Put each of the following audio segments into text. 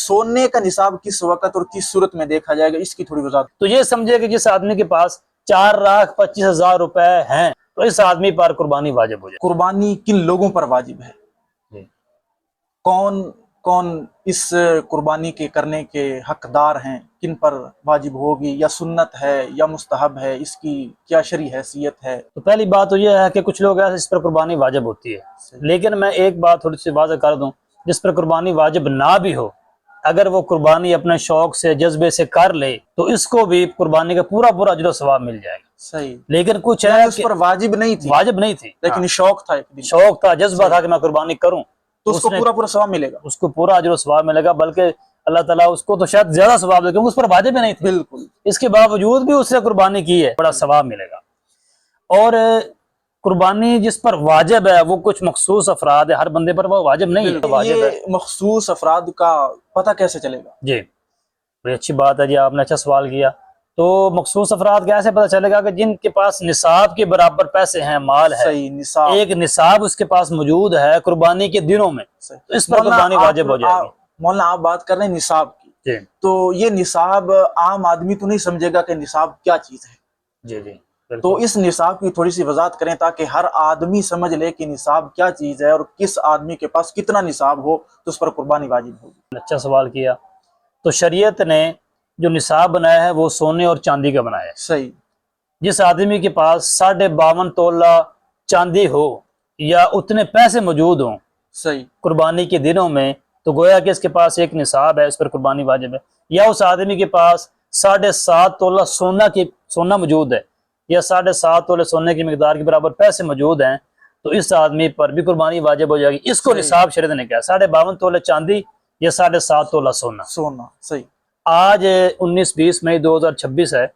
सोने का निसाब किस वक्त और किस सूरत में देखा जाएगा, इसकी थोड़ी वजाहत। तो ये समझे कि जिस आदमी के पास 4,25,000 रुपए हैं तो इस आदमी पर कुर्बानी वाजिब हो जाए। कुर्बानी किन लोगों पर वाजिब है, कौन कौन इस कुर्बानी के करने के हकदार हैं, किन पर वाजिब होगी, या सुन्नत है या मुस्तहब है, इसकी क्या शरई हैसियत है? तो पहली बात तो यह है कि कुछ लोग ऐसे इस पर कुर्बानी वाजिब होती है, लेकिन मैं एक बात थोड़ी सी वाज़ह कर दूं, जिस पर कुर्बानी वाजिब ना भी हो, अगर वो कुर्बानी अपने शौक से जज्बे से कर ले तो इसको भी कुर्बानी का पूरा पूरा अजर सवाब मिल जाएगा। सही। लेकिन कुछ है उस पर वाजिब नहीं थी, लेकिन शौक था, शौक था, जज्बा था कि मैं कुर्बानी करूं, तो उसको पूरा पूरा सवाब मिलेगा, उसको पूरा अजर सवाब मिलेगा, बल्कि अल्लाह ताला उसको तो शायद ज्यादा सवाब देगा क्योंकि उस पर वाजिब भी नहीं थी। बिल्कुल। इसके बावजूद भी उसने कुर्बानी की है, बड़ा सवाब मिलेगा। और कुर्बानी जिस पर वाजिब है वो कुछ मखसूस अफराद है, हर बंदे पर वो वाजिब नहीं है। वाजिब है, मखसूस अफराद का पता कैसे चलेगा? जी, बड़ी अच्छी बात है जी, आपने अच्छा सवाल किया। तो मखसूस अफराद कैसे पता चलेगा कि जिनके पास निसाब के बराबर पैसे हैं, माल है, सही, निसाब, एक निसाब उसके पास मौजूद है कुर्बानी के दिनों में, तो इस पर कुर्बानी वाजिब हो जाएगी। मौलाना आप बात कर रहे हैं निसाब की, तो ये निसाब आम आदमी तो नहीं समझेगा कि निसाब क्या चीज है। जी जी, तो इस निसाब की थोड़ी सी वजाहत करें ताकि हर आदमी समझ ले कि निसाब क्या चीज है और किस आदमी के पास कितना निसाब हो तो उस पर कुर्बानी वाजिब होगी। अच्छा सवाल किया। तो शरीयत ने जो निसाब बनाया है वो सोने और चांदी का बनाया है। सही। जिस आदमी के पास 52.5 तोला चांदी हो या उतने पैसे मौजूद हों, सही, कुर्बानी के दिनों में, तो गोया कि इसके पास एक निसाब है, इस पर कुर्बानी वाजिब है। या उस आदमी के पास 7.5 तोला सोना मौजूद है या 7.5 तोले सोने की मिकदार के बराबर पैसे मौजूद हैं, तो इस आदमी पर भी कुर्बानी वाजिब हो जाएगी। इसको निसाब शरीयत ने कहा 52.5 तोले चांदी या 7.5 तोला सोना। सही। आज 19-20 मई 2026 है,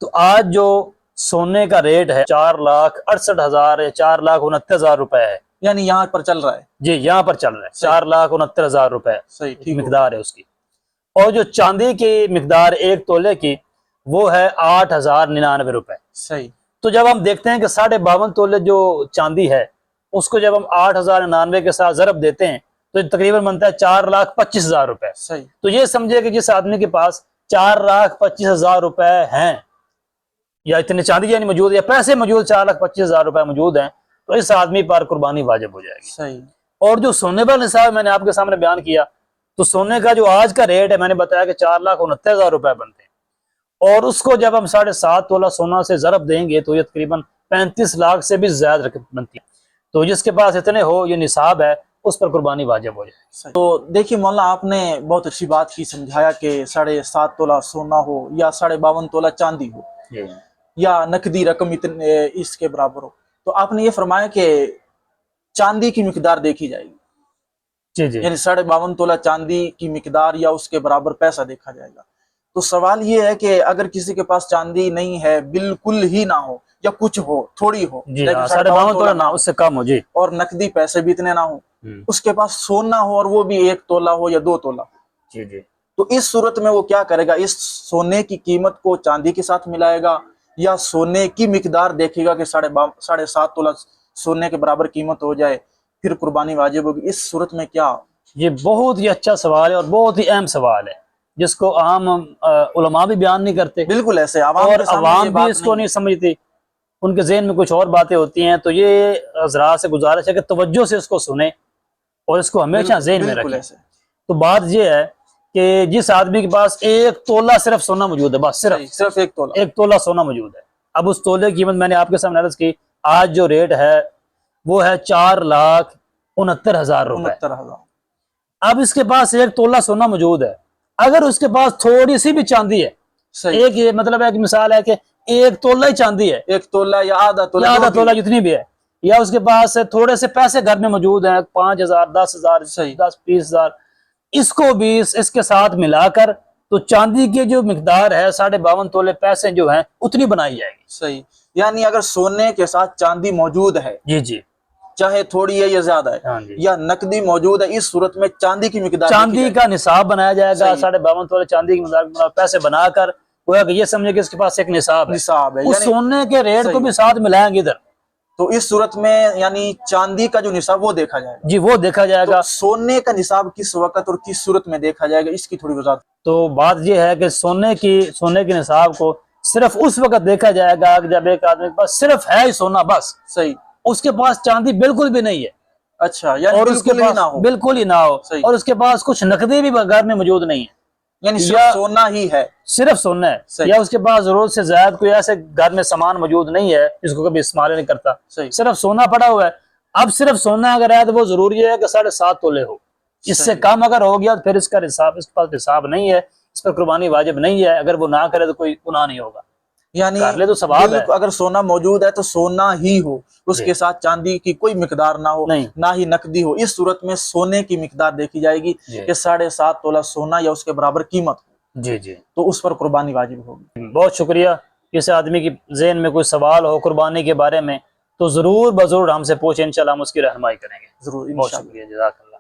तो आज जो सोने का रेट है 4,68,000 या 4,69,000 रुपए है, यानी यहाँ पर चल रहा है। जी, यहाँ पर चल रहा है 4,69,000 रुपए सही मिकदार है उसकी। और जो चांदी की मिकदार 1 तोले की वो है 8,099 रुपए। सही। तो जब हम देखते हैं कि 52.5 तोले जो चांदी है उसको जब हम 8,099 के साथ ज़रब देते हैं तो तकरीबन बनता है 4,25,000 रुपए। सही। तो ये समझे कि जिस आदमी के पास 4,25,000 रुपए हैं या इतने चांदी यानी मौजूद या पैसे मौजूद 4,25,000 रुपए मौजूद हैं, तो इस आदमी पर कुर्बानी वाजिब हो जाएगी। सही। और जो सोने वाला निसाब मैंने आपके सामने बयान किया, तो सोने का जो आज का रेट है मैंने बताया कि 4,69,000 रुपए बनते हैं, और उसको जब हम 7.5 तोला सोना से ज़रब देंगे तो ये तकरीबन 35 लाख से भी ज्यादा रकम बनती है। तो जिसके पास इतने हो, ये निसाब है, उस पर कुर्बानी वाजिब हो जाए। तो देखिए मौलाना, आपने बहुत अच्छी बात की, समझाया कि 7.5 तोला सोना हो या 52.5 तोला चांदी हो या नकदी रकम इतने इसके बराबर हो, तो आपने ये फरमाया कि चांदी की मिकदार देखी जाएगी। जी जी, यानी 52.5 तोला चांदी की मिकदार या उसके बराबर पैसा देखा जाएगा। तो सवाल ये है कि अगर किसी के पास चांदी नहीं है, बिल्कुल ही ना हो या कुछ हो, थोड़ी हो, 52 तोला ना, उससे कम हो जी, और नकदी पैसे भी इतने ना हो, उसके पास सोना हो और वो भी 1 तोला हो या 2 तोला, जी जी, तो इस सूरत में वो क्या करेगा? इस सोने की कीमत को चांदी के साथ मिलाएगा या सोने की मिकदार देखेगा कि 7.5 तोला सोने के बराबर कीमत हो जाए, फिर कुर्बानी वाजिब होगी? इस सूरत में क्या? ये बहुत ही अच्छा सवाल है और बहुत ही अहम सवाल है जिसको आम उलमा भी बयान नहीं करते। बिल्कुल ऐसे और अवाम भी इसको नहीं समझती, उनके ज़हन में कुछ और बातें होती हैं। तो ये हज़रात से गुजारिश है कि तवज्जो से इसको सुने और इसको हमेशा ज़हन में रखें। तो बात ये है कि जिस आदमी के पास 1 तोला सिर्फ सोना मौजूद है, बस सिर्फ 1 तोला सोना मौजूद है, अब उस तोले की कीमत मैंने आपके सामने अर्ज की, आज जो रेट है वो है 4,69,000 रुपए। अब इसके पास 1 तोला सोना मौजूद है, अगर उसके पास थोड़ी सी भी चांदी है, एक ये मतलब है कि मिसाल है कि 1 तोला ही चांदी है, 1 तोला या आधा तोला जितनी भी है, या उसके पास थोड़े से पैसे घर में मौजूद हैं 5,000, 10,000, 10-20,000, इसको भी इसके साथ मिलाकर तो चांदी की जो मिकदार है 52.5 तोले पैसे जो हैं उतनी बनाई जाएगी। सही। यानी अगर सोने के साथ चांदी मौजूद है, जी जी, चाहे थोड़ी है या ज्यादा है, या नकदी मौजूद है, इस सूरत में चांदी की मिकदार, चांदी का निसाब बनाया जाएगा, 52.5 तोले चांदी की मिकदार पैसे बनाकर ये समझे कि इसके पास एक निसाब है। उस सोने के रेट को भी साथ मिलाएंगे इधर, تو اس صورت میں یعنی چاندی کا جو نصاب وہ دیکھا جائے گا. جی وہ دیکھا جائے گا. تو سونے کا نصاب کس وقت اور کس صورت میں دیکھا جائے گا، اس کی تھوڑی وضاحت. تو بات یہ ہے کہ سونے کے نصاب کو صرف اس وقت دیکھا جائے گا کہ جب ایک آدمی کے پاس صرف ہے ہی سونا بس، صحیح، اس کے پاس چاندی بالکل بھی نہیں ہے، اچھا، یعنی اور اس کے بالکل ہی پاس نہ ہو، بالکل ہی نہ ہو، صحیح، اور اس کے پاس کچھ نقدی بھی گھر میں موجود نہیں ہے، یعنی یا صرف سونا ہی ہے، صرف سونا ہے، صحیح، یا اس کے پاس ضرورت سے زائد کوئی ایسے گھر میں سامان موجود نہیں ہے جس کو کبھی استعمال نہیں کرتا، صحیح، صرف سونا پڑا ہوا ہے. اب صرف سونا اگر ہے تو وہ ضروری ہے کہ 7.5 تولے ہو. اس سے صحیح. کم اگر ہو گیا تو پھر اس کا حساب، اس کے پاس حساب نہیں ہے، اس پر قربانی واجب نہیں ہے. اگر وہ نہ کرے تو کوئی گناہ نہیں ہوگا، یعنی کر لے تو ثواب ہے. اگر سونا موجود ہے تو سونا ہی ہو، اس جی. کے ساتھ چاندی کی کوئی مقدار نہ ہو، نہیں. نہ ہی نقدی ہو. اس صورت میں سونے کی مقدار دیکھی جائے گی جی. کہ 7.5 تولہ سونا یا اس کے برابر قیمت ہو، جی جی تو اس پر قربانی واجب ہوگی. بہت شکریہ. کسی آدمی کی ذہن میں کوئی سوال ہو قربانی کے بارے میں تو ضرور بضرور ہم سے پوچھیں، انشاءاللہ ہم اس کی رہنمائی کریں گے. ضرور، بہت انشاءاللہ. شکریہ، جزاک اللہ.